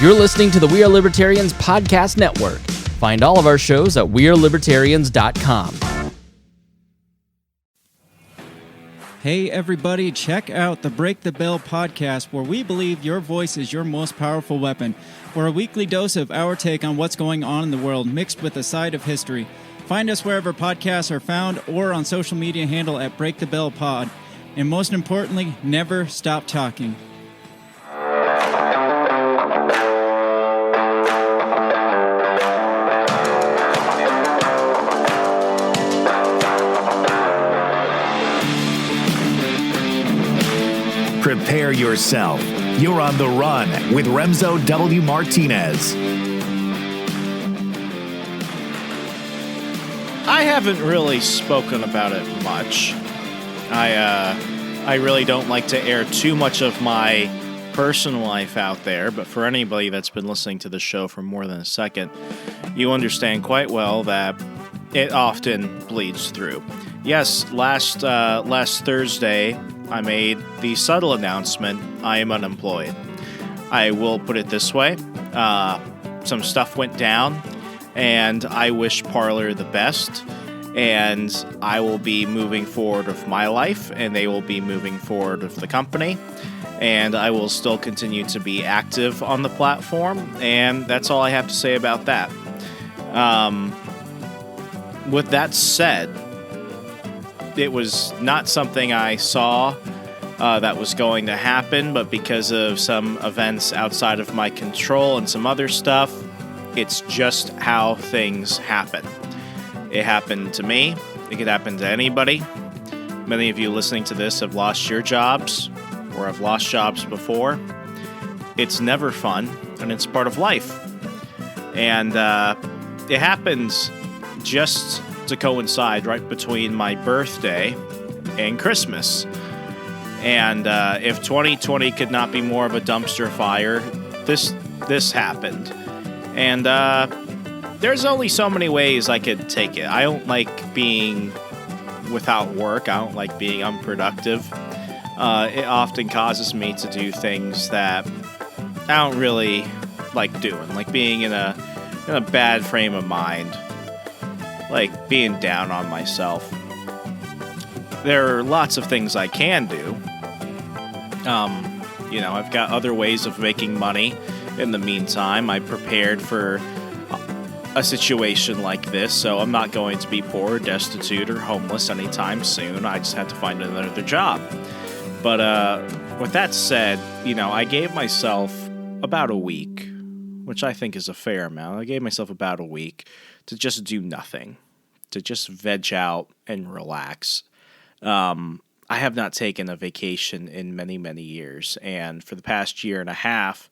You're listening to the We Are Libertarians podcast network. Find all of our shows at wearelibertarians.com. Hey everybody, check out the Break the Bell podcast, where we believe your voice is your most powerful weapon. For a weekly dose of our take on what's going on in the world, mixed with a side of history. Find us wherever podcasts are found or on social media handle at Break the Bell Pod. And most importantly, never stop talking. Prepare yourself. You're on the run with Remso W. Martinez. I haven't really spoken about it much. I really don't like to air too much of my personal life out there, but for anybody that's been listening to the show for more than a second, you understand quite well that it often bleeds through. Yes, last Thursday, I made the subtle announcement, I am unemployed. I will put it this way, some stuff went down, and I wish Parler the best, and I will be moving forward with my life, and they will be moving forward with the company, and I will still continue to be active on the platform, and that's all I have to say about that. With that said, it was not something I saw that was going to happen, but because of some events outside of my control and some other stuff, it's just how things happen. It happened to me. It could happen to anybody. Many of you listening to this have lost your jobs or have lost jobs before. It's never fun, and it's part of life. And it happens just to coincide right between my birthday and Christmas. And if 2020 could not be more of a dumpster fire, this happened. And there's only so many ways I could take it. I don't like being without work. I don't like being unproductive. It often causes me to do things that I don't really like doing, like being in a bad frame of mind, like being down on myself. There are lots of things I can do. I've got other ways of making money. In the meantime, I prepared for a situation like this, so I'm not going to be poor, destitute, or homeless anytime soon. I just had to find another job. But with that said, I gave myself about a week, which I think is a fair amount. I gave myself about a week to just do nothing, to just veg out and relax. I have not taken a vacation in many, many years, and for the past year and a half,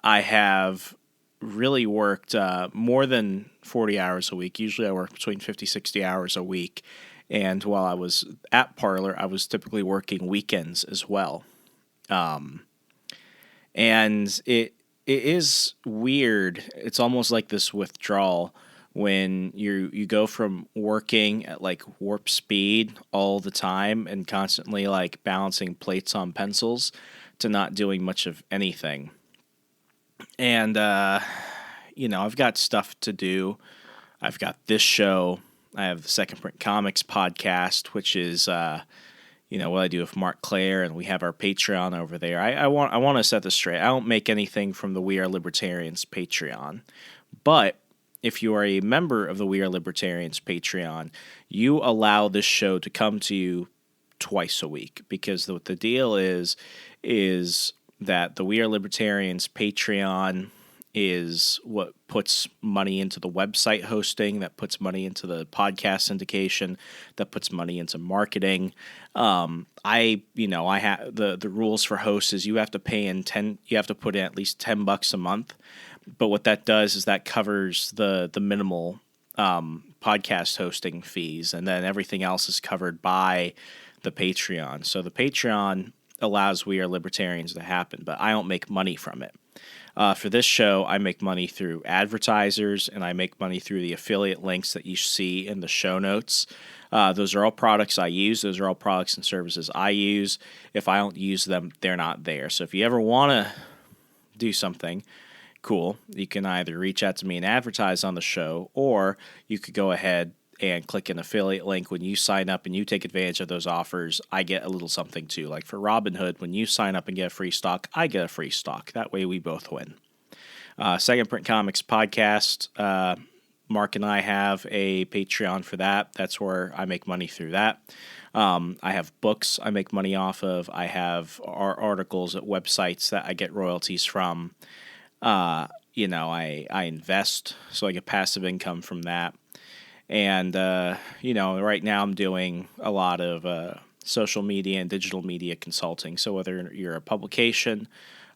I have really worked more than 40 hours a week. Usually I work between 50, 60 hours a week, and while I was at Parler, I was typically working weekends as well. And it is weird. It's almost like this withdrawal when you go from working at like warp speed all the time and constantly like balancing plates on pencils to not doing much of anything. And, I've got stuff to do. I've got this show. I have the Second Print Comics podcast, which is, what I do with Mark Claire, and we have our Patreon over there. I want to set this straight. I don't make anything from the We Are Libertarians Patreon, but if you are a member of the We Are Libertarians Patreon, you allow this show to come to you twice a week, because what the deal is that the We Are Libertarians Patreon is what puts money into the website hosting, that puts money into the podcast syndication, that puts money into marketing. I have the rules for hosts is you have to put in at least $10 a month. But what that does is that covers the minimal podcast hosting fees, and then everything else is covered by the Patreon. So the Patreon allows We Are Libertarians to happen, but I don't make money from it. For this show, I make money through advertisers, and I make money through the affiliate links that you see in the show notes. Those are all products I use. Those are all products and services I use. If I don't use them, they're not there. So if you ever want to do something, cool. You can either reach out to me and advertise on the show, or you could go ahead and click an affiliate link. When you sign up and you take advantage of those offers, I get a little something too. Like for Robinhood, when you sign up and get a free stock, I get a free stock. That way we both win. Second Print Comics podcast. Mark and I have a Patreon for that. That's where I make money through that. I have books I make money off of. I have articles at websites that I get royalties from. I invest, so I get passive income from that. And, right now I'm doing a lot of social media and digital media consulting. So whether you're a publication,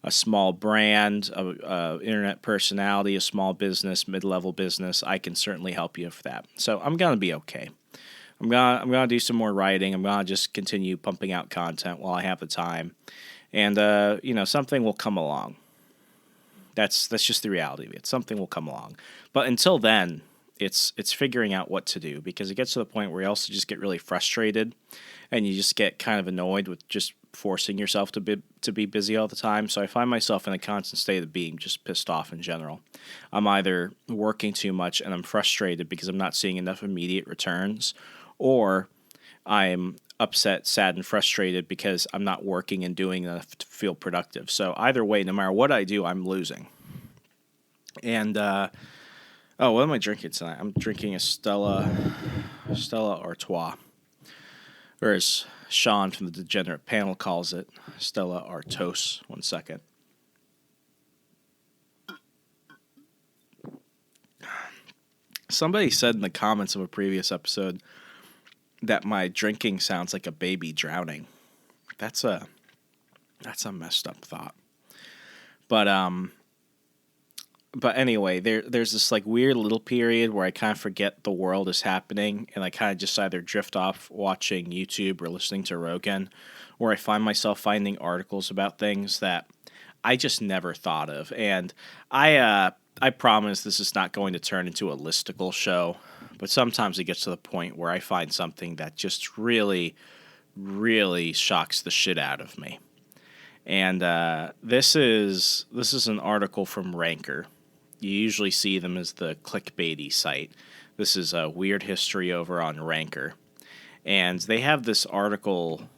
a small brand, a internet personality, a small business, mid-level business, I can certainly help you with that. So I'm going to be okay. I'm gonna do some more writing. I'm gonna just continue pumping out content while I have the time, and something will come along. That's just the reality of it. Something will come along, but until then, it's figuring out what to do, because it gets to the point where you also just get really frustrated, and you just get kind of annoyed with just forcing yourself to be busy all the time. So I find myself in a constant state of being just pissed off in general. I'm either working too much and I'm frustrated because I'm not seeing enough immediate returns, or I'm upset, sad, and frustrated because I'm not working and doing enough to feel productive. So either way, no matter what I do, I'm losing. And what am I drinking tonight? I'm drinking a Stella Artois, or as Sean from the Degenerate Panel calls it, Stella Artois. 1 second. Somebody said in the comments of a previous episode that my drinking sounds like a baby drowning. That's a messed up thought. But anyway, there's this like weird little period where I kind of forget the world is happening, and I kind of just either drift off watching YouTube or listening to Rogan, where I find myself finding articles about things that I just never thought of. And I promise this is not going to turn into a listicle show, but sometimes it gets to the point where I find something that just really, really shocks the shit out of me. And this is an article from Ranker. You usually see them as the clickbaity site. This is a Weird History over on Ranker. And they have this article,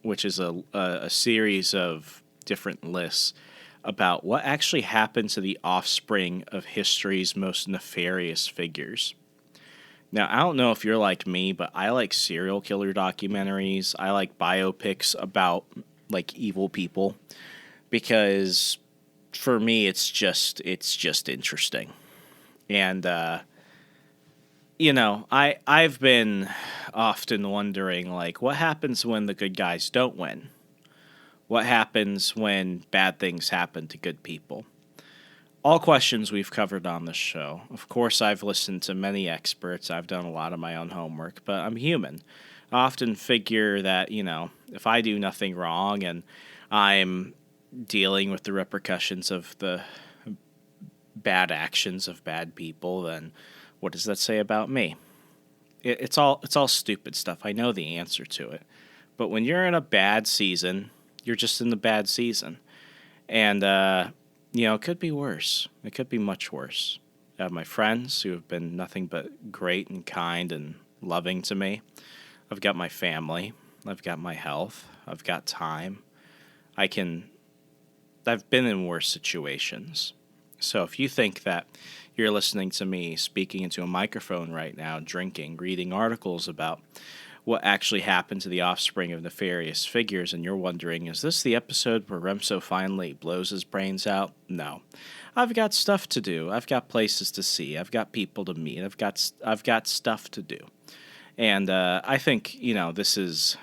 which is a series of different lists about what actually happened to the offspring of history's most nefarious figures. Now, I don't know if you're like me, but I like serial killer documentaries. I like biopics about like evil people, because for me it's just interesting. And I've been often wondering, like, what happens when the good guys don't win? What happens when bad things happen to good people? All questions we've covered on this show. Of course, I've listened to many experts. I've done a lot of my own homework, but I'm human. I often figure that, if I do nothing wrong and I'm dealing with the repercussions of the bad actions of bad people, then what does that say about me? It's all stupid stuff. I know the answer to it. But when you're in a bad season, you're just in the bad season. And, it could be worse. It could be much worse. I have my friends who have been nothing but great and kind and loving to me. I've got my family. I've got my health. I've got time. I've been in worse situations. So if you think that you're listening to me speaking into a microphone right now, drinking, reading articles about what actually happened to the offspring of nefarious figures, and you're wondering, is this the episode where Remso finally blows his brains out? No. I've got stuff to do. I've got places to see. I've got people to meet. I've got stuff to do. And I think, this is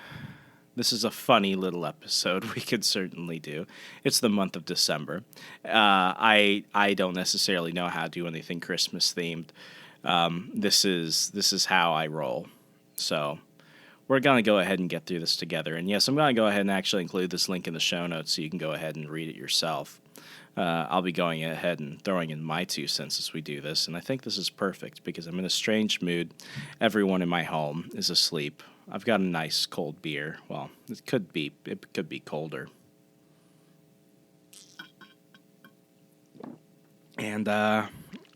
a funny little episode we could certainly do. It's the month of December. I don't necessarily know how to do anything Christmas themed. This is how I roll. So we're going to go ahead and get through this together. And yes, I'm going to go ahead and actually include this link in the show notes so you can go ahead and read it yourself. I'll be going ahead and throwing in my 2 cents as we do this. And I think this is perfect because I'm in a strange mood. Everyone in my home is asleep. I've got a nice cold beer. Well, it could be colder. And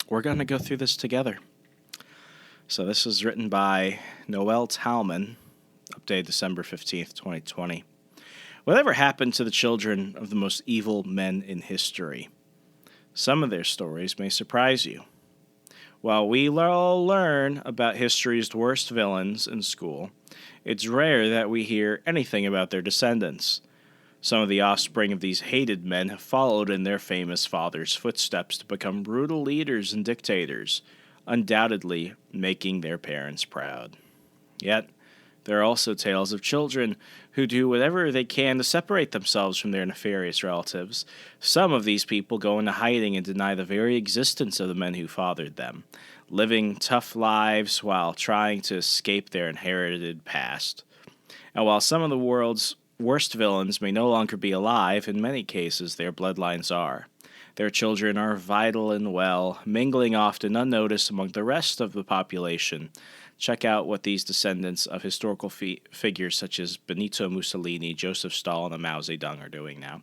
we're going to go through this together. So this is written by Noel Talman, updated December 15th, 2020. Whatever happened to the children of the most evil men in history? Some of their stories may surprise you. While we all learn about history's worst villains in school, it's rare that we hear anything about their descendants. Some of the offspring of these hated men have followed in their famous fathers' footsteps to become brutal leaders and dictators, undoubtedly making their parents proud. Yet, there are also tales of children who do whatever they can to separate themselves from their nefarious relatives. Some of these people go into hiding and deny the very existence of the men who fathered them, living tough lives while trying to escape their inherited past. And while some of the world's worst villains may no longer be alive, in many cases their bloodlines are. Their children are vital and well, mingling often unnoticed among the rest of the population. Check out what these descendants of historical figures such as Benito Mussolini, Joseph Stalin, and Mao Zedong are doing now.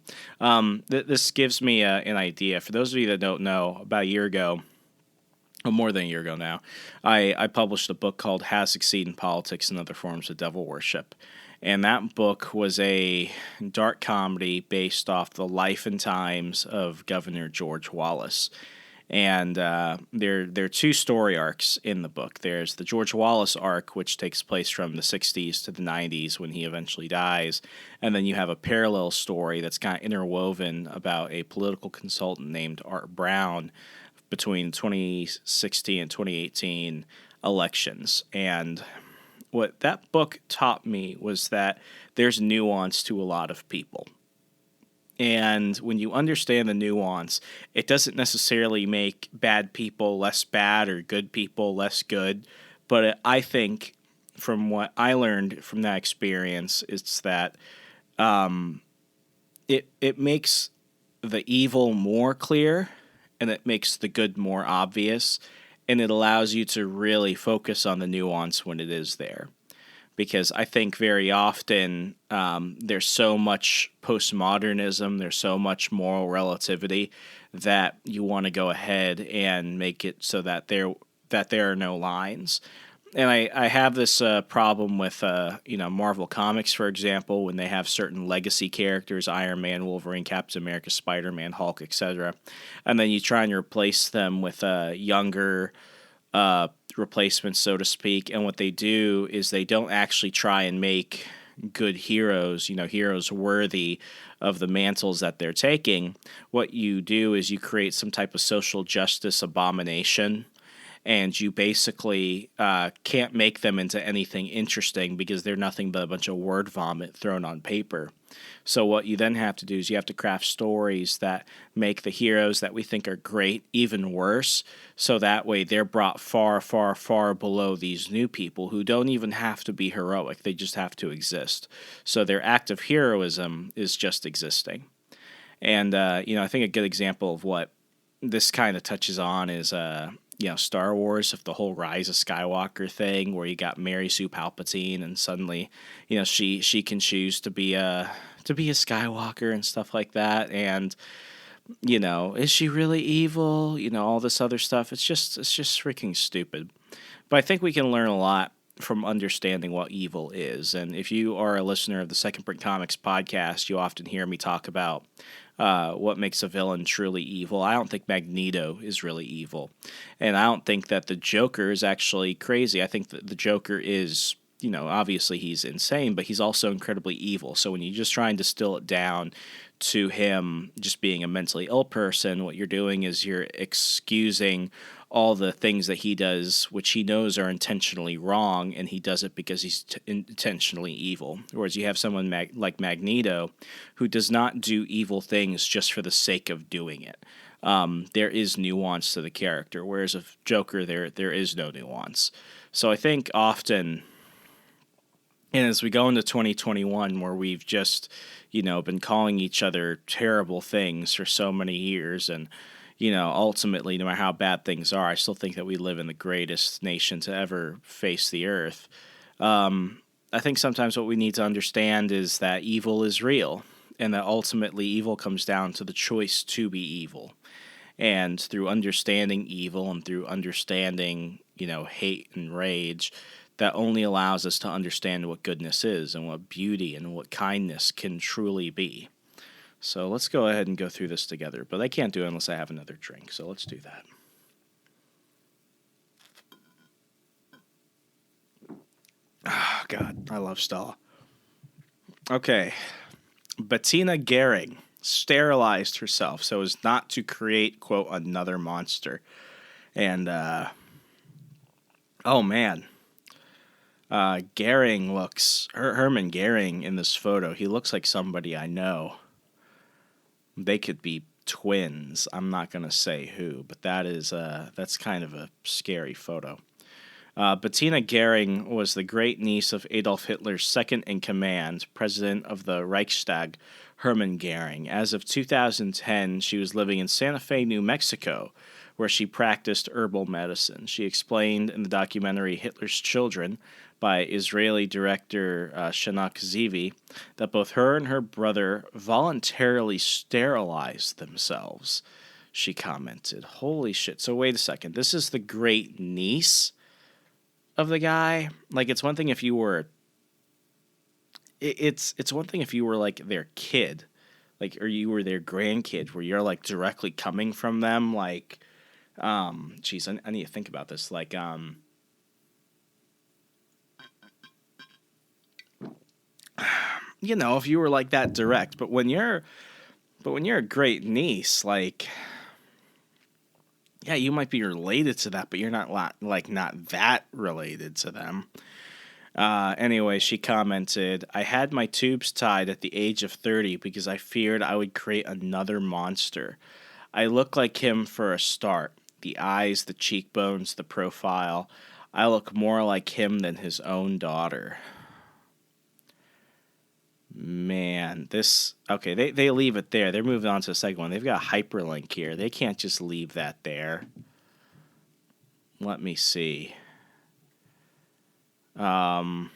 This gives me an idea. For those of you that don't know, about a year ago, or more than a year ago now, I published a book called How to Succeed in Politics and Other Forms of Devil Worship. And that book was a dark comedy based off the life and times of Governor George Wallace. And there are two story arcs in the book. There's the George Wallace arc, which takes place from the 60s to the 90s when he eventually dies. And then you have a parallel story that's kind of interwoven about a political consultant named Art Brown between 2016 and 2018 elections. And what that book taught me was that there's nuance to a lot of people. And when you understand the nuance, it doesn't necessarily make bad people less bad or good people less good. But I think from what I learned from that experience, it's that it makes the evil more clear and it makes the good more obvious. And it allows you to really focus on the nuance when it is there. Because I think very often there's so much postmodernism, there's so much moral relativity that you want to go ahead and make it so that there are no lines. And I have this problem with Marvel Comics, for example, when they have certain legacy characters, Iron Man, Wolverine, Captain America, Spider-Man, Hulk, etc., and then you try and replace them with younger replacements, so to speak, and what they do is they don't actually try and make good heroes, heroes worthy of the mantles that they're taking. What you do is you create some type of social justice abomination, and you basically can't make them into anything interesting because they're nothing but a bunch of word vomit thrown on paper. So what you then have to do is you have to craft stories that make the heroes that we think are great even worse, so that way they're brought far, far, far below these new people who don't even have to be heroic. They just have to exist. So their act of heroism is just existing. And, I think a good example of what this kind of touches on is Star Wars, of the whole Rise of Skywalker thing, where you got Mary Sue Palpatine, and suddenly, she can choose to be a Skywalker and stuff like that. And is she really evil? All this other stuff. It's just freaking stupid. But I think we can learn a lot from understanding what evil is. And if you are a listener of the Second Print Comics podcast, you often hear me talk about what makes a villain truly evil. I don't think Magneto is really evil. And I don't think that the Joker is actually crazy. I think that the Joker is, obviously he's insane, but he's also incredibly evil. So when you just try and distill it down to him just being a mentally ill person, what you're doing is you're excusing all the things that he does, which he knows are intentionally wrong, and he does it because he's intentionally evil. Whereas you have someone like Magneto, who does not do evil things just for the sake of doing it. There is nuance to the character, whereas of Joker, there is no nuance. So I think often, and as we go into 2021, where we've just, been calling each other terrible things for so many years, and ultimately, no matter how bad things are, I still think that we live in the greatest nation to ever face the earth. I think sometimes what we need to understand is that evil is real, and that ultimately evil comes down to the choice to be evil. And through understanding evil and through understanding, hate and rage, that only allows us to understand what goodness is and what beauty and what kindness can truly be. So let's go ahead and go through this together. But I can't do it unless I have another drink, so let's do that. Oh, God, I love Stella. Okay. Bettina Gehring sterilized herself so as not to create, quote, another monster. And, oh, man. Gehring looks... Herman Gehring in this photo, he looks like somebody I know. They could be twins. I'm not going to say who, but that's kind of a scary photo. Bettina Gehring was the great niece of Adolf Hitler's second-in-command, president of the Reichstag, Hermann Gehring. As of 2010, she was living in Santa Fe, New Mexico, where she practiced herbal medicine. She explained in the documentary Hitler's Children by Israeli director Shanok Zivi that both her and her brother voluntarily sterilized themselves. She commented, "Holy shit. So wait a second. This is the great niece of the guy? Like, it's one thing if you were... It's one thing if you were, like, their kid. Like, or you were their grandkid, where you're, like, directly coming from them. Like, geez, I need to think about this. Like, if you were, like, that direct. But when you're a great niece, like... Yeah, you might be related to that, but you're not not that related to them. Anyway, she commented, "I had my tubes tied at the age of 30 because I feared I would create another monster. I look like him for a start. The eyes, the cheekbones, the profile. I look more like him than his own daughter." Man, this... Okay, they leave it there. They're moving on to the second one. They've got a hyperlink here. They can't just leave that there. Let me see. Okay,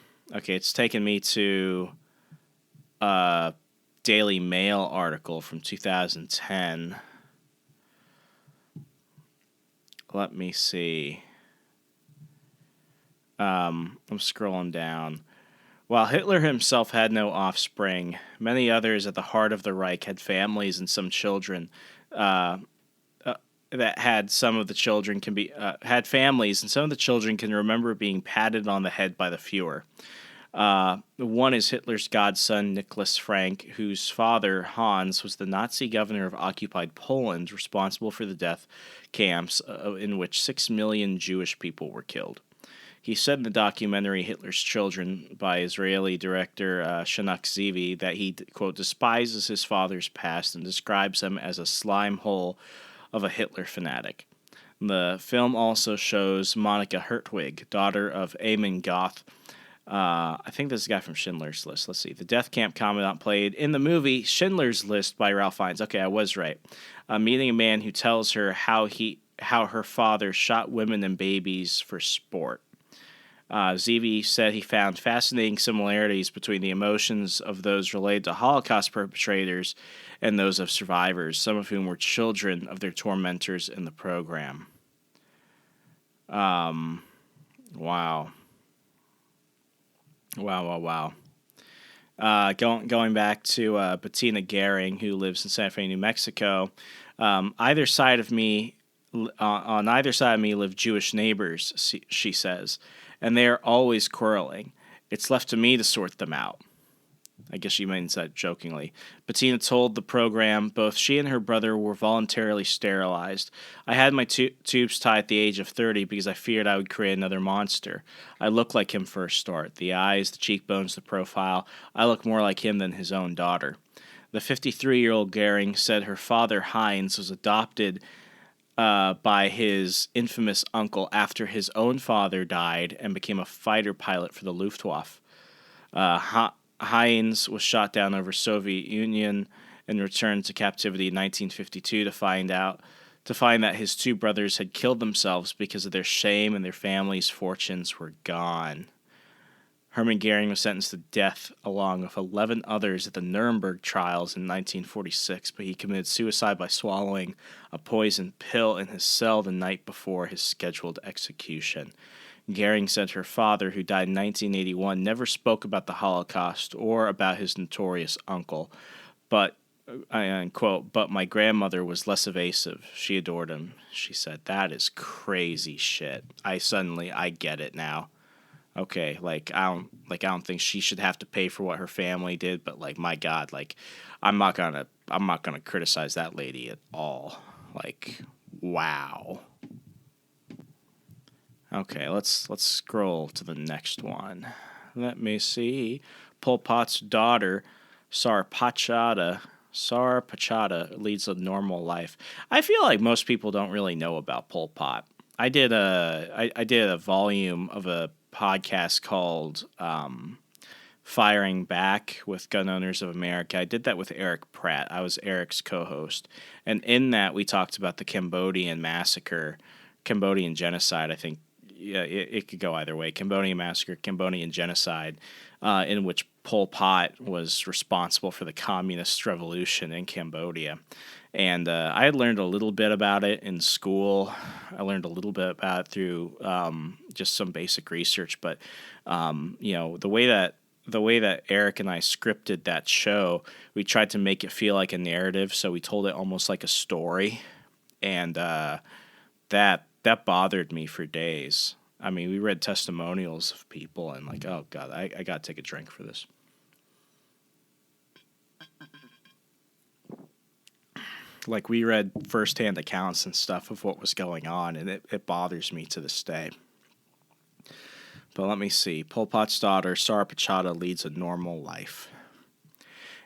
it's taken me to a Daily Mail article from 2010. Let me see. I'm scrolling down. While Hitler himself had no offspring, many others at the heart of the Reich had families and some children that had some of the children had families, and some of the children can remember being patted on the head by the Fuhrer. One is Hitler's godson, Nicholas Frank, whose father, Hans, was the Nazi governor of occupied Poland, responsible for the death camps in which 6 million Jewish people were killed. He said in the documentary Hitler's Children by Israeli director Shanok Zivi that he, quote, despises his father's past and describes him as a slime hole of a Hitler fanatic. The film also shows Monica Hertwig, daughter of Eamon Goth. I think this is a guy from Schindler's List. Let's see. The death camp commandant played in the movie Schindler's List by Ralph Fiennes. Okay, I was right. Meeting a man who tells her how her father shot women and babies for sport. Zivi said he found fascinating similarities between the emotions of those related to Holocaust perpetrators and those of survivors, some of whom were children of their tormentors in the program. Wow. Going back to Bettina Gehring, who lives in Santa Fe, New Mexico. On either side of me live Jewish neighbors, she says, and they are always quarreling. It's left to me to sort them out. I guess she means that jokingly. Bettina told the program both she and her brother were voluntarily sterilized. I had my tubes tied at the age of 30 because I feared I would create another monster. I look like him for a start. The eyes, the cheekbones, the profile. I look more like him than his own daughter. The 53-year-old Gehring said her father, Heinz, was adopted by his infamous uncle after his own father died and became a fighter pilot for the Luftwaffe. Heinz was shot down over Soviet Union and returned to captivity in 1952 to find that his two brothers had killed themselves because of their shame and their family's fortunes were gone. Hermann Goering was sentenced to death along with 11 others at the Nuremberg trials in 1946, but he committed suicide by swallowing a poison pill in his cell the night before his scheduled execution. Goering said her father, who died in 1981, never spoke about the Holocaust or about his notorious uncle, but, I unquote, but my grandmother was less evasive. She adored him. She said, that is crazy shit. I get it now. Okay, I don't think she should have to pay for what her family did, but like, my God, like, I'm not gonna criticize that lady at all. Like, wow. Okay, let's scroll to the next one. Let me see. Pol Pot's daughter, Sarpachata leads a normal life. I feel like most people don't really know about Pol Pot. I did a volume of a podcast called Firing Back with Gun Owners of America. I did that with Eric Pratt. I was Eric's co-host. And in that, we talked about the Cambodian massacre, Cambodian genocide, I think. Yeah, it could go either way. Cambodian massacre, Cambodian genocide, in which Pol Pot was responsible for the communist revolution in Cambodia. And I had learned a little bit about it in school. I learned a little bit about it through just some basic research. But the way that Eric and I scripted that show, we tried to make it feel like a narrative. So we told it almost like a story, and that bothered me for days. I mean, we read testimonials of people, and like, oh God, I gotta take a drink for this. Like, we read firsthand accounts and stuff of what was going on, and it bothers me to this day. But let me see. Pol Pot's daughter, Sarpachata, leads a normal life.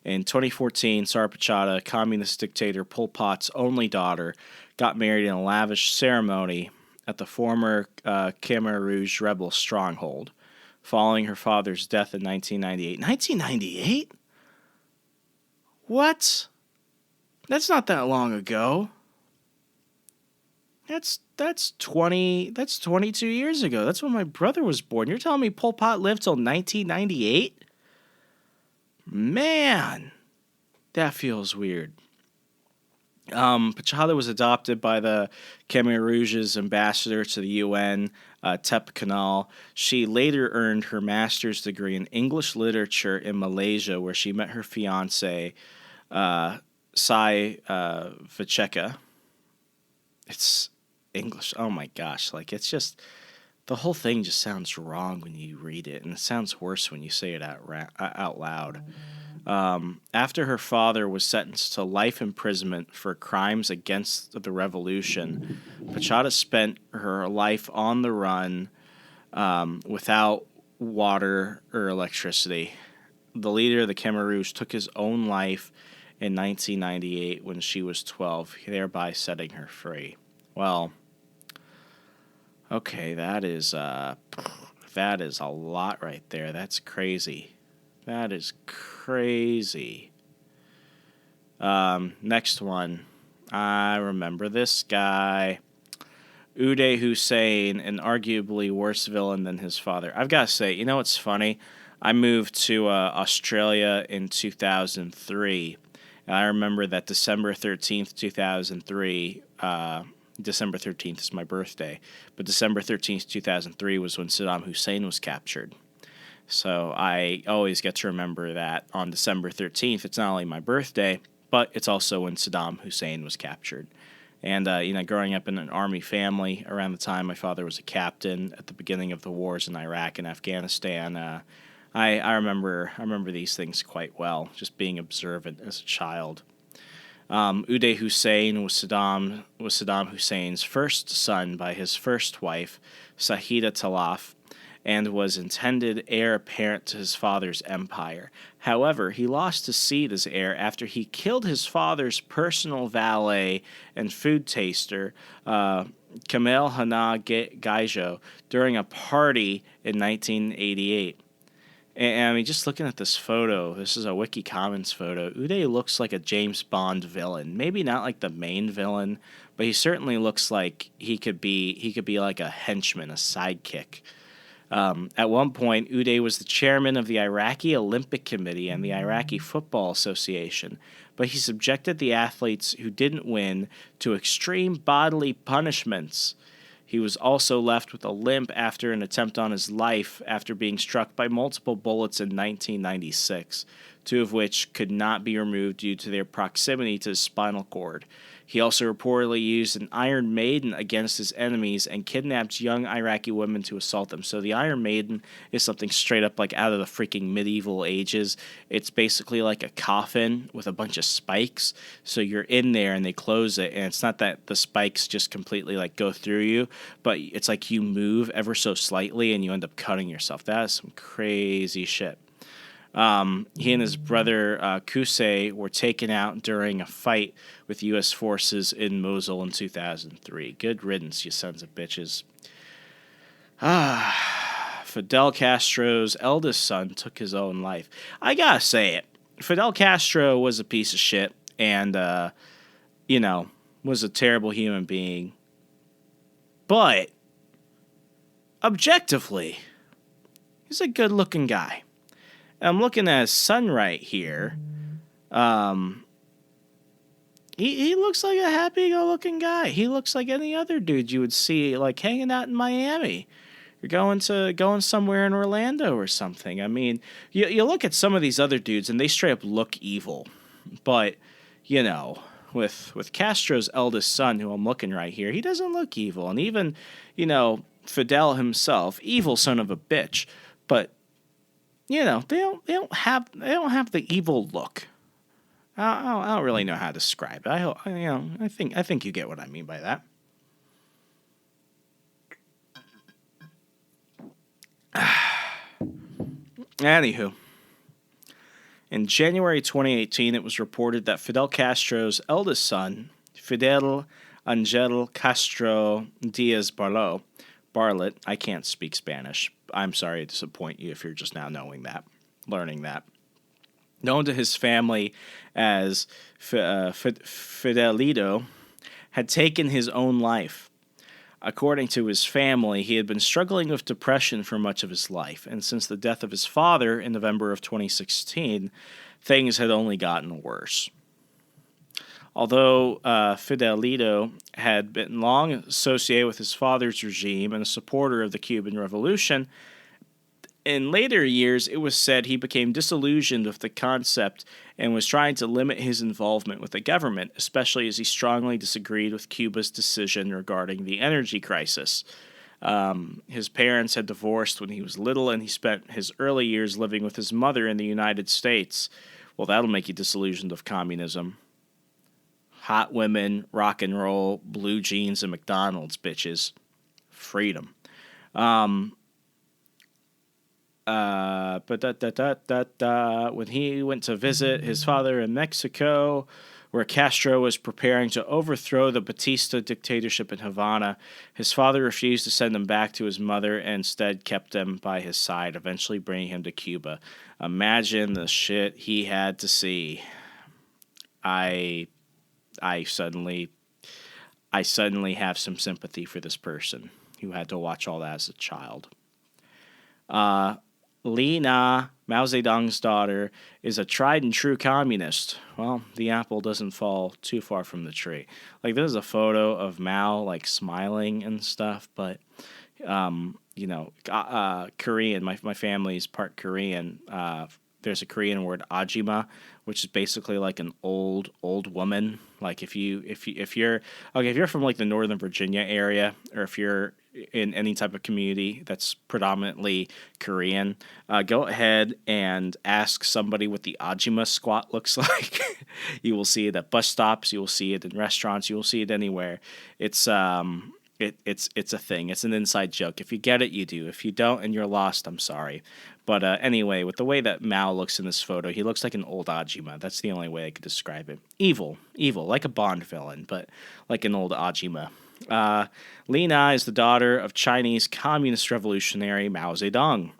In 2014, Sarpachata, communist dictator Pol Pot's only daughter, got married in a lavish ceremony at the former Khmer Rouge rebel stronghold, following her father's death in 1998. 1998? What? That's not that long ago. That's 22 years ago. That's when my brother was born. You're telling me Pol Pot lived till 1998? Man, that feels weird. Pachada was adopted by the Khmer Rouge's ambassador to the UN, Tep Kanal. She later earned her master's degree in English literature in Malaysia, where she met her fiancé, Sai Vacheka. It's English. Oh my gosh. Like, it's just, the whole thing just sounds wrong when you read it, and it sounds worse when you say it out loud. After her father was sentenced to life imprisonment for crimes against the revolution, Pachada spent her life on the run without water or electricity. The leader of the Khmer Rouge took his own life in 1998 when she was 12, thereby setting her free. Well, okay, that is a lot right there. That's crazy. That is crazy. Next one. I remember this guy. Uday Hussein, an arguably worse villain than his father. I've got to say, you know what's funny? I moved to Australia in 2003. And I remember that December 13th, 2003, December 13th is my birthday, but December 13th, 2003 was when Saddam Hussein was captured. So I always get to remember that on December 13th, it's not only my birthday, but it's also when Saddam Hussein was captured. And, growing up in an army family around the time my father was a captain at the beginning of the wars in Iraq and Afghanistan, I remember these things quite well, just being observant as a child. Uday Hussein was Saddam Hussein's first son by his first wife, Sahida Talaf, and was intended heir apparent to his father's empire. However, he lost his seat as heir after he killed his father's personal valet and food taster, Kamel Hana Gaijo, during a party in 1988. And I mean, just looking at this photo, this is a Wiki Commons photo. Uday looks like a James Bond villain. Maybe not like the main villain, but he certainly looks like he could be like a henchman, a sidekick. At one point, Uday was the chairman of the Iraqi Olympic Committee and the Iraqi Football Association, but he subjected the athletes who didn't win to extreme bodily punishments. He was also left with a limp after an attempt on his life after being struck by multiple bullets in 1996, 2 of which could not be removed due to their proximity to his spinal cord. He also reportedly used an Iron Maiden against his enemies and kidnapped young Iraqi women to assault them. So the Iron Maiden is something straight up like out of the freaking medieval ages. It's basically like a coffin with a bunch of spikes. So you're in there and they close it, and it's not that the spikes just completely like go through you, but it's like you move ever so slightly and you end up cutting yourself. That is some crazy shit. He and his brother Qusay were taken out during a fight with U.S. forces in Mosul in 2003. Good riddance, you sons of bitches. Fidel Castro's eldest son took his own life. I gotta say it. Fidel Castro was a piece of shit and, was a terrible human being. But, objectively, he's a good-looking guy. I'm looking at his son right here. He looks like a happy-go-looking guy. He looks like any other dude you would see, like, hanging out in Miami. You're going somewhere in Orlando or something. I mean, you look at some of these other dudes, and they straight up look evil. But, with Castro's eldest son, who I'm looking right here, he doesn't look evil. And even, Fidel himself, evil son of a bitch. But they don't have the evil look. I don't really know how to describe it. I think you get what I mean by that. Anywho, in January 2018, it was reported that Fidel Castro's eldest son, Fidel Angel Castro Diaz Barlet, I can't speak Spanish. I'm sorry to disappoint you if you're just now learning that. Known to his family as Fidelito, had taken his own life. According to his family, he had been struggling with depression for much of his life, and since the death of his father in November of 2016, things had only gotten worse. Although Fidelito had been long associated with his father's regime and a supporter of the Cuban Revolution, in later years it was said he became disillusioned with the concept and was trying to limit his involvement with the government, especially as he strongly disagreed with Cuba's decision regarding the energy crisis. His parents had divorced when he was little, and he spent his early years living with his mother in the United States. Well, that'll make you disillusioned of communism. Hot women, rock and roll, blue jeans, and McDonald's, bitches. Freedom. When he went to visit his father in Mexico, where Castro was preparing to overthrow the Batista dictatorship in Havana, his father refused to send him back to his mother and instead kept him by his side, eventually bringing him to Cuba. Imagine the shit he had to see. I suddenly have some sympathy for this person who had to watch all that as a child. Li Na, Mao Zedong's daughter, is a tried and true communist. Well, the apple doesn't fall too far from the tree. Like, there's a photo of Mao, like, smiling and stuff, but, Korean, my family's part Korean. There's a Korean word, ajima, which is basically like an old woman. Like if you're from like the Northern Virginia area, or if you're in any type of community that's predominantly Korean, go ahead and ask somebody what the ajima squat looks like. You will see it at bus stops. You will see it in restaurants. You will see it anywhere. It's it's a thing. It's an inside joke. If you get it, you do. If you don't and you're lost, I'm sorry. But anyway, with the way that Mao looks in this photo, he looks like an old Ajima. That's the only way I could describe it. Evil, like a Bond villain, but like an old Ajima. Li Na is the daughter of Chinese Communist revolutionary Mao Zedong.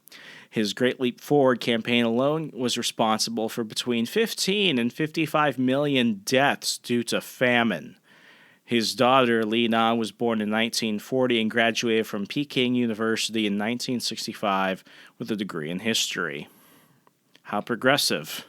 His Great Leap Forward campaign alone was responsible for between 15 and 55 million deaths due to famine. His daughter, Li Na, was born in 1940 and graduated from Peking University in 1965 with a degree in history. How progressive.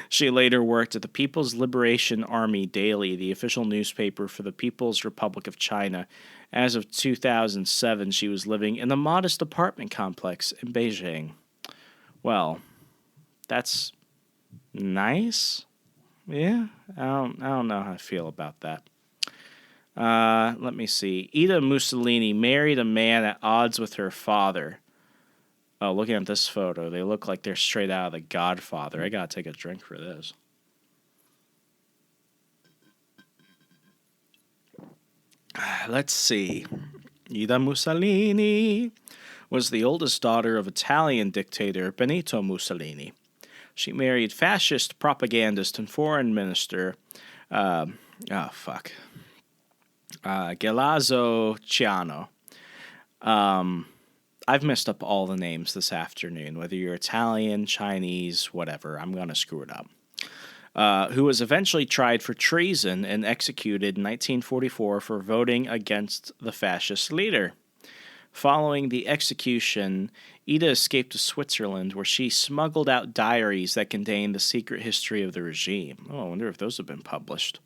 She later worked at the People's Liberation Army Daily, the official newspaper for the People's Republic of China. As of 2007, she was living in a modest apartment complex in Beijing. Well, that's nice. Yeah, I don't know how I feel about that. Let me see. Ida Mussolini married a man at odds with her father. Oh, looking at this photo, they look like they're straight out of The Godfather. I gotta take a drink for this. Let's see. Ida Mussolini was the oldest daughter of Italian dictator Benito Mussolini. She married fascist propagandist and foreign minister, Galeazzo Ciano. I've messed up all the names this afternoon, whether you're Italian, Chinese, whatever. I'm going to screw it up. Who was eventually tried for treason and executed in 1944 for voting against the fascist leader. Following the execution, Ida escaped to Switzerland, where she smuggled out diaries that contained the secret history of the regime. Oh, I wonder if those have been published.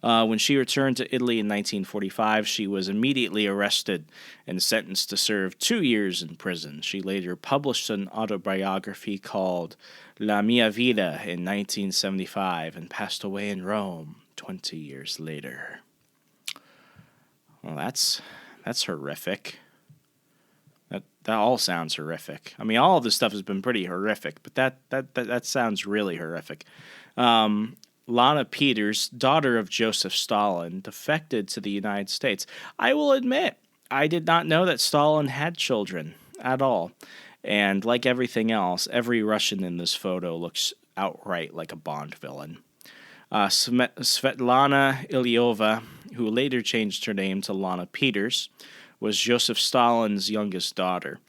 When she returned to Italy in 1945, she was immediately arrested and sentenced to serve 2 years in prison. She later published an autobiography called La Mia Vida in 1975 and passed away in Rome 20 years later. Well, that's horrific. That all sounds horrific. I mean, all of this stuff has been pretty horrific, but that sounds really horrific. Lana Peters, daughter of Joseph Stalin, defected to the United States. I will admit, I did not know that Stalin had children at all. And like everything else, every Russian in this photo looks outright like a Bond villain. Svetlana Ilyova, who later changed her name to Lana Peters, was Joseph Stalin's youngest daughter.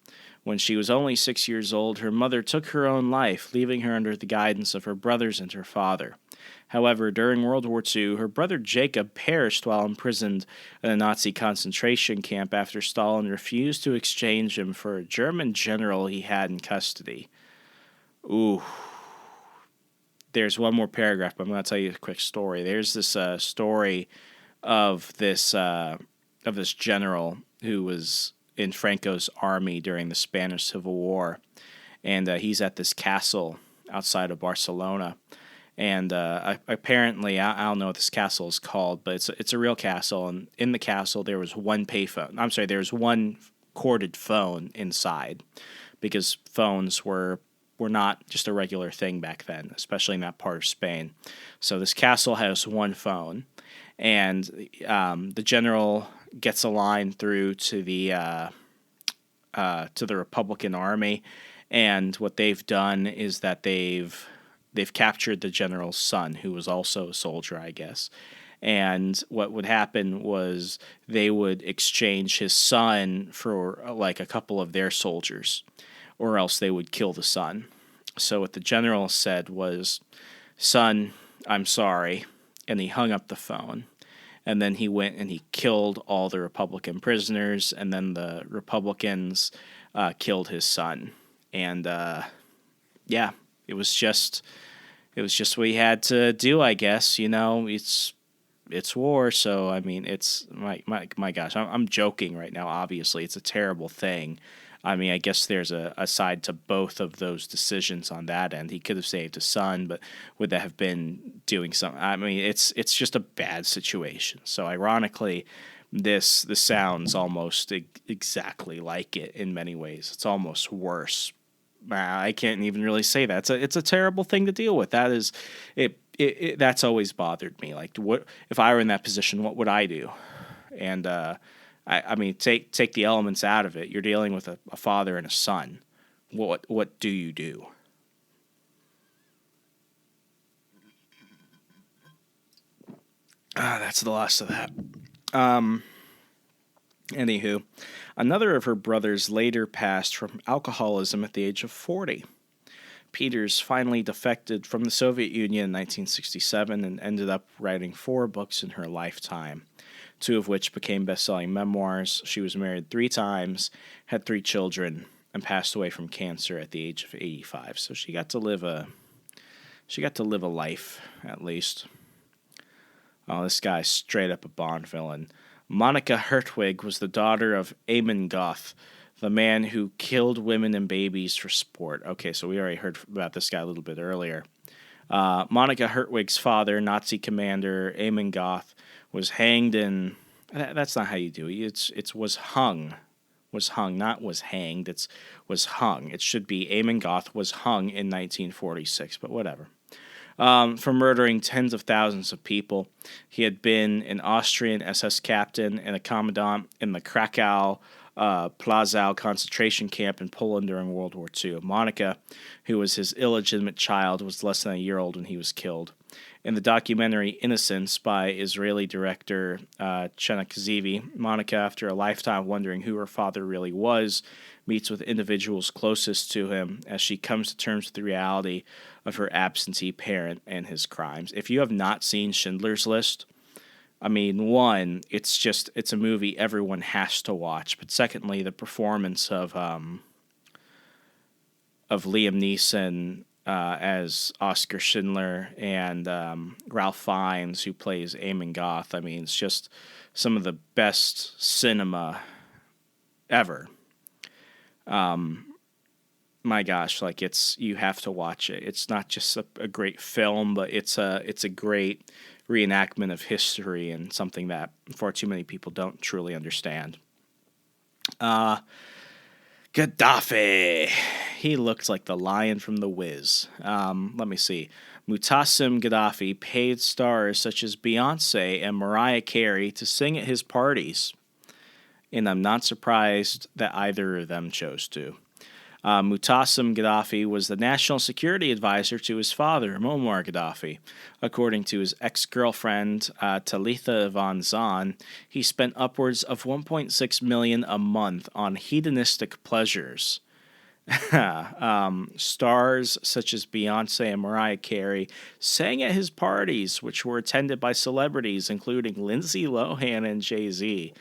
When she was only 6 years old, her mother took her own life, leaving her under the guidance of her brothers and her father. However, during World War II, her brother Jacob perished while imprisoned in a Nazi concentration camp after Stalin refused to exchange him for a German general he had in custody. Ooh. There's one more paragraph, but I'm going to tell you a quick story. There's this story of this general who was in Franco's army during the Spanish Civil War, and he's at this castle outside of Barcelona. And apparently, I don't know what this castle is called, but it's a real castle. And in the castle, there was one payphone. I'm sorry, there was one corded phone inside, because phones were not just a regular thing back then, especially in that part of Spain. So this castle has one phone, and the general gets a line through to the Republican Army, and what they've done is that they've captured the general's son, who was also a soldier, I guess. And what would happen was they would exchange his son for like a couple of their soldiers, or else they would kill the son. So what the general said was, "Son, I'm sorry," and he hung up the phone. And then he went and he killed all the Republican prisoners, and then the Republicans killed his son. And yeah, it was just what he had to do, I guess. You know, it's war, so I mean, it's my gosh, I'm joking right now. Obviously, it's a terrible thing. I mean, I guess there's a side to both of those decisions on that end. He could have saved his son, but would that have been doing something? I mean, it's just a bad situation. So ironically, this sounds almost exactly like it in many ways. It's almost worse. I can't even really say that. It's a terrible thing to deal with. That is, that's always bothered me. Like, what if I were in that position? What would I do? And I mean, take the elements out of it. You're dealing with a father and a son. What do you do? That's the last of that. Anywho, another of her brothers later passed from alcoholism at the age of 40. Peters finally defected from the Soviet Union in 1967 and ended up writing 4 books in her lifetime, 2 of which became best-selling memoirs. She was married 3 times, had 3 children, and passed away from cancer at the age of 85. So she got to live a life, at least. Oh, this guy's straight up a Bond villain. Monica Hertwig was the daughter of Eamon Goth, the man who killed women and babies for sport. Okay, so we already heard about this guy a little bit earlier. Monica Hertwig's father, Nazi commander Eamon Goth, was hanged in... That's not how you do it. It's was hung. Was hung, not was hanged. It's was hung. It should be Eamon Goth was hung in 1946, but whatever. For murdering tens of thousands of people. He had been an Austrian SS captain and a commandant in the Krakow Plaszow concentration camp in Poland during World War II. Monica, who was his illegitimate child, was less than a year old when he was killed. In the documentary Innocence by Israeli director Chenakzivi, Monica, after a lifetime wondering who her father really was, meets with individuals closest to him as she comes to terms with the reality of her absentee parent and his crimes. If you have not seen Schindler's List, I mean, one, it's a movie everyone has to watch. But secondly, the performance of Liam Neeson as Oscar Schindler and Ralph Fiennes, who plays Eamon Goth. I mean, it's just some of the best cinema ever. My gosh, like you have to watch it. It's not just a great film, but it's a great reenactment of history and something that far too many people don't truly understand. Gaddafi. He looks like the lion from The Wiz. Let me see. Mutassim Gaddafi paid stars such as Beyonce and Mariah Carey to sing at his parties. And I'm not surprised that either of them chose to. Mutassim Gaddafi was the national security advisor to his father, Muammar Gaddafi. According to his ex-girlfriend, Talitha Van Zan, he spent upwards of $1.6 million a month on hedonistic pleasures. Stars such as Beyonce and Mariah Carey sang at his parties, which were attended by celebrities including Lindsay Lohan and Jay-Z.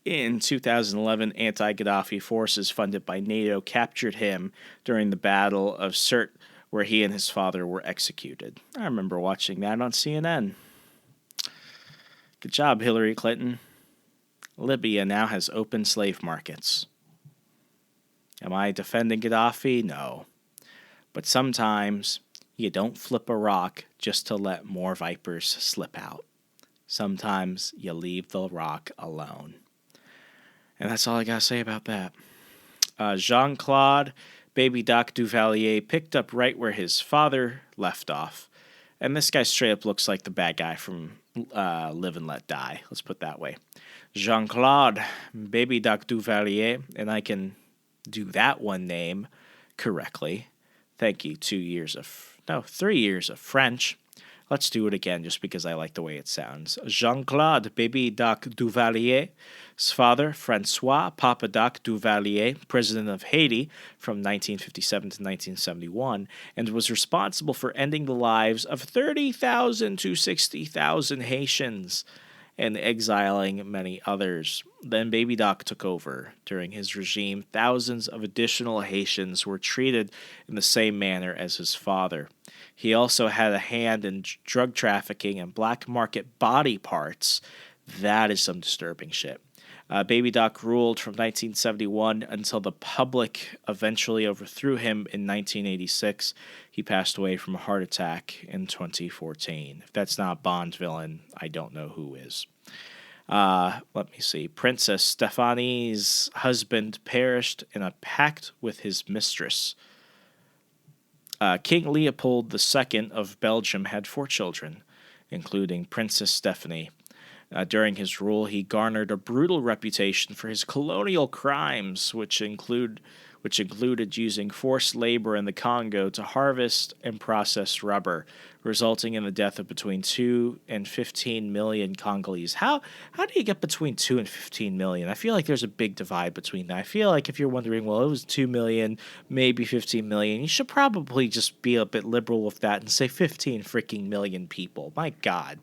In 2011, anti-Gaddafi forces funded by NATO captured him during the Battle of Sirte, where he and his father were executed. I remember watching that on CNN. Good job, Hillary Clinton. Libya now has open slave markets. Am I defending Gaddafi? No. But sometimes you don't flip a rock just to let more vipers slip out. Sometimes you leave the rock alone. And that's all I got to say about that. Jean-Claude Baby Doc Duvalier picked up right where his father left off. And this guy straight up looks like the bad guy from Live and Let Die. Let's put it that way. Jean-Claude Baby Doc Duvalier, and I can do that one name correctly. Thank you. 3 years of French. Let's do it again just because I like the way it sounds. Jean-Claude Baby Doc Duvalier's father, Francois Papa Doc Duvalier, president of Haiti from 1957 to 1971, and was responsible for ending the lives of 30,000 to 60,000 Haitians and exiling many others. Then Baby Doc took over. During his regime, thousands of additional Haitians were treated in the same manner as his father. He also had a hand in drug trafficking and black market body parts. That is some disturbing shit. Baby Doc ruled from 1971 until the public eventually overthrew him in 1986. He passed away from a heart attack in 2014. If that's not a Bond villain, I don't know who is. Let me see. Princess Stephanie's husband perished in a pact with his mistress. King Leopold II of Belgium had 4 children, including Princess Stephanie. During his rule, he garnered a brutal reputation for his colonial crimes, which which included using forced labor in the Congo to harvest and process rubber, resulting in the death of between 2 and 15 million Congolese. How do you get between 2 and 15 million? I feel like there's a big divide between that. I feel like if you're wondering, well, it was 2 million, maybe 15 million, you should probably just be a bit liberal with that and say 15 freaking million people. My God.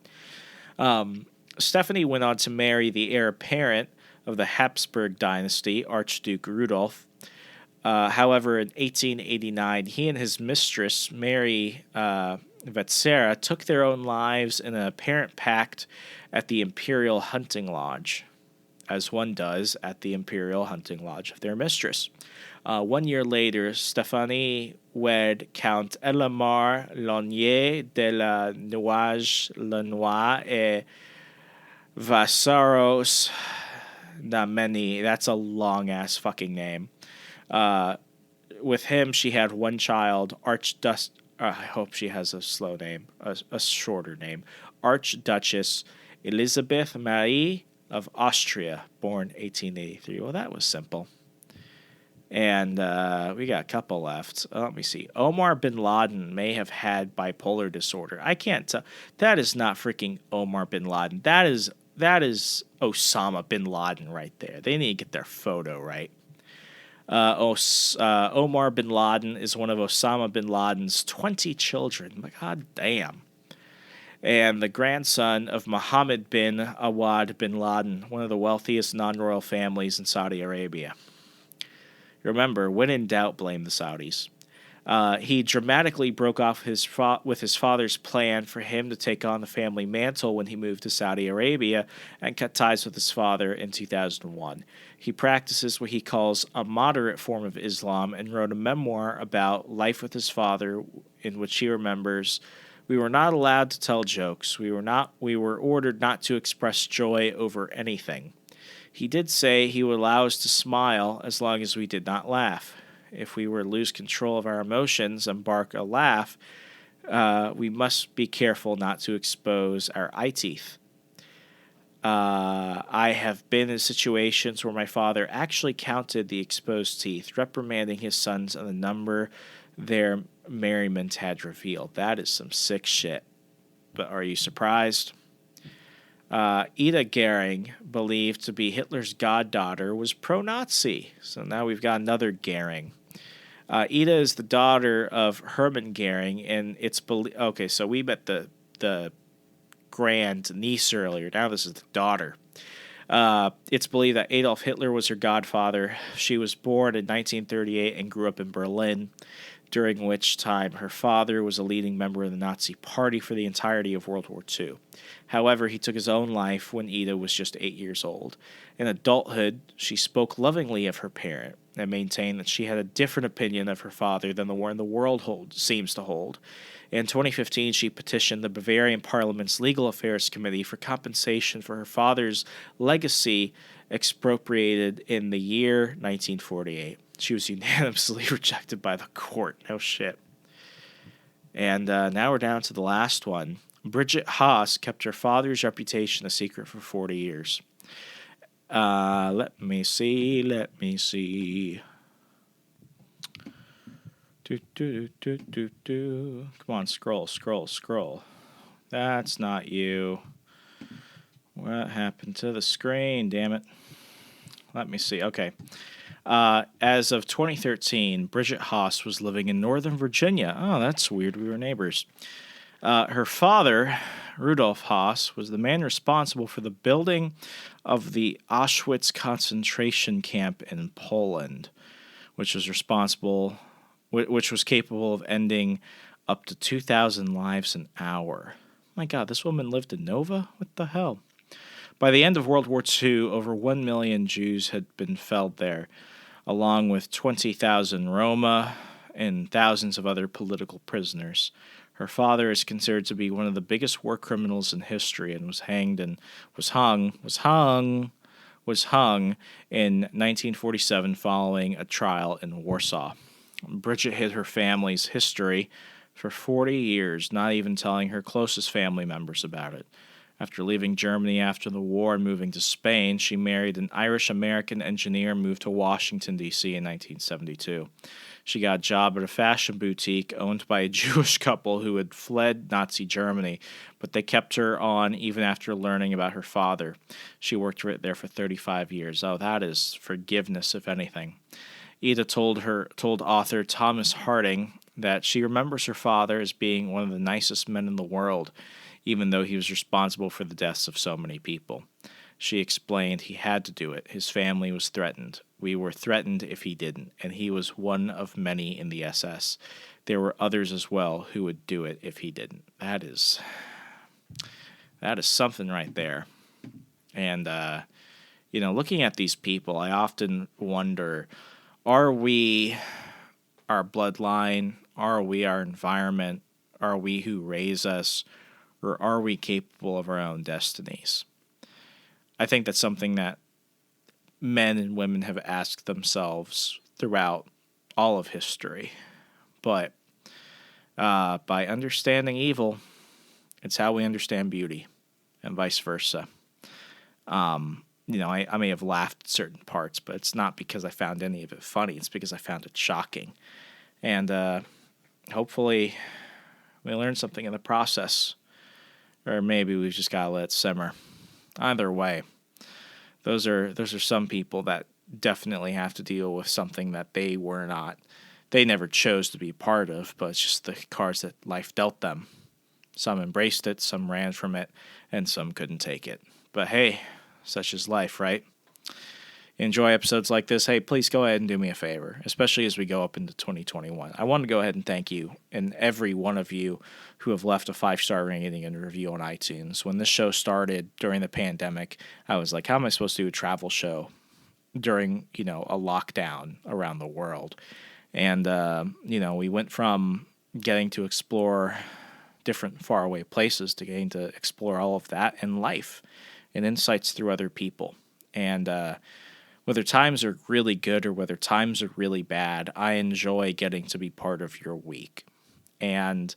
Stephanie went on to marry the heir apparent of the Habsburg dynasty, Archduke Rudolf. However, in 1889, he and his mistress, Mary Vetsera, took their own lives in an apparent pact at the Imperial Hunting Lodge, as one does at the Imperial Hunting Lodge of their mistress. 1 year later, Stéphanie wed Count Elamar Launier de la Noailles-le-Noir et Vassaros Dameni. That's a long-ass fucking name. With him, she had one child, I hope she has a slow name, a shorter name, Archduchess Elizabeth Marie of Austria, born 1883. Well, that was simple. And we got a couple left. Let me see. Omar bin Laden may have had bipolar disorder. I can't tell. That is not freaking Omar bin Laden. That is Osama bin Laden right there. They need to get their photo right. Omar bin Laden is one of Osama bin Laden's 20 children. God damn. And the grandson of Mohammed bin Awad bin Laden, one of the wealthiest non-royal families in Saudi Arabia. Remember, when in doubt, blame the Saudis. He dramatically broke off with his father's plan for him to take on the family mantle when he moved to Saudi Arabia and cut ties with his father in 2001. He practices what he calls a moderate form of Islam and wrote a memoir about life with his father in which he remembers, "We were not allowed to tell jokes. We were ordered not to express joy over anything. He did say he would allow us to smile as long as we did not laugh. If we were to lose control of our emotions and bark a laugh, we must be careful not to expose our eye teeth. I have been in situations where my father actually counted the exposed teeth, reprimanding his sons on the number their merriment had revealed." That is some sick shit. But are you surprised? Ida Goering, believed to be Hitler's goddaughter, was pro-Nazi. So now we've got another Goering. Ida is the daughter of Hermann Goering, and it's okay. So we met the grand niece earlier. Now this is the daughter. It's believed that Adolf Hitler was her godfather. She was born in 1938 and grew up in Berlin, during which time her father was a leading member of the Nazi Party for the entirety of World War II. However, he took his own life when Ida was just 8 years old. In adulthood, she spoke lovingly of her parent and maintained that she had a different opinion of her father than the one the world seems to hold. In 2015, she petitioned the Bavarian Parliament's Legal Affairs Committee for compensation for her father's legacy expropriated in the year 1948. She was unanimously rejected by the court. No shit. And now we're down to the last one. Bridget Haas kept her father's reputation a secret for 40 years. Let me see. Come on, scroll. That's not you. What happened to the screen? Damn it. Let me see. Okay. As of 2013, Bridget Haas was living in Northern Virginia. Oh, that's weird. We were neighbors. Her father, Rudolf Haas, was the man responsible for the building of the Auschwitz concentration camp in Poland, which was capable of ending up to 2,000 lives an hour. My God, this woman lived in Nova? What the hell? By the end of World War II, over 1 million Jews had been felled there, along with 20,000 Roma and thousands of other political prisoners. Her father is considered to be one of the biggest war criminals in history and was hung in 1947 following a trial in Warsaw. Bridget hid her family's history for 40 years, not even telling her closest family members about it. After leaving Germany after the war and moving to Spain, she married an Irish-American engineer and moved to Washington, D.C. in 1972. She got a job at a fashion boutique owned by a Jewish couple who had fled Nazi Germany, but they kept her on even after learning about her father. She worked there for 35 years. Oh, that is forgiveness, if anything. Ida told author Thomas Harding that she remembers her father as being one of the nicest men in the world, even though he was responsible for the deaths of so many people. She explained he had to do it. His family was threatened. We were threatened if he didn't, and he was one of many in the SS. There were others as well who would do it if he didn't. That is something right there. And, looking at these people, I often wonder, are we our bloodline? Are we our environment? Are we who raise us? Or are we capable of our own destinies? I think that's something that men and women have asked themselves throughout all of history. But by understanding evil, it's how we understand beauty, and vice versa. I may have laughed at certain parts, but it's not because I found any of it funny. It's because I found it shocking. And hopefully we learned something in the process. Or maybe we've just got to let it simmer. Either way, those are some people that definitely have to deal with something that they never chose to be part of, but it's just the cards that life dealt them. Some embraced it, some ran from it, and some couldn't take it. But hey, such is life, right? Enjoy episodes like this. Hey, please go ahead and do me a favor, especially as we go up into 2021. I want to go ahead and thank you and every one of you who have left a 5-star rating and review on iTunes. When this show started during the pandemic, I was like, how am I supposed to do a travel show during, a lockdown around the world? And, we went from getting to explore different faraway places to getting to explore all of that in life and insights through other people. And, whether times are really good or whether times are really bad, I enjoy getting to be part of your week. And,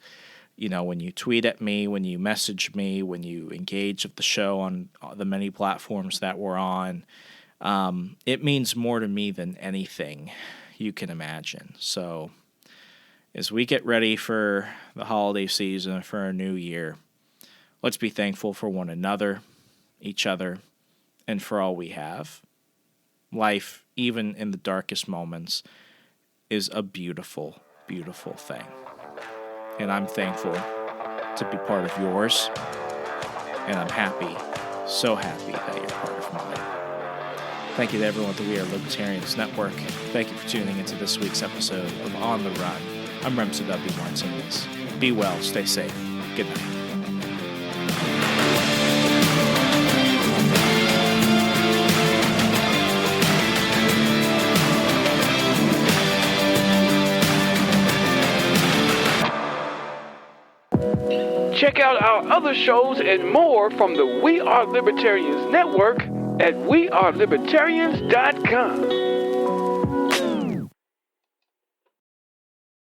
when you tweet at me, when you message me, when you engage with the show on the many platforms that we're on, it means more to me than anything you can imagine. So as we get ready for the holiday season, for a new year, let's be thankful for one another, each other, and for all we have. Life, even in the darkest moments, is a beautiful, beautiful thing. And I'm thankful to be part of yours. And I'm happy, so happy that you're part of mine. Thank you to everyone at the We Are Libertarians Network. Thank you for tuning into this week's episode of On the Run. I'm Remso W. Martinez. Be well, stay safe. Good night. Check out our other shows and more from the We Are Libertarians Network at wearelibertarians.com.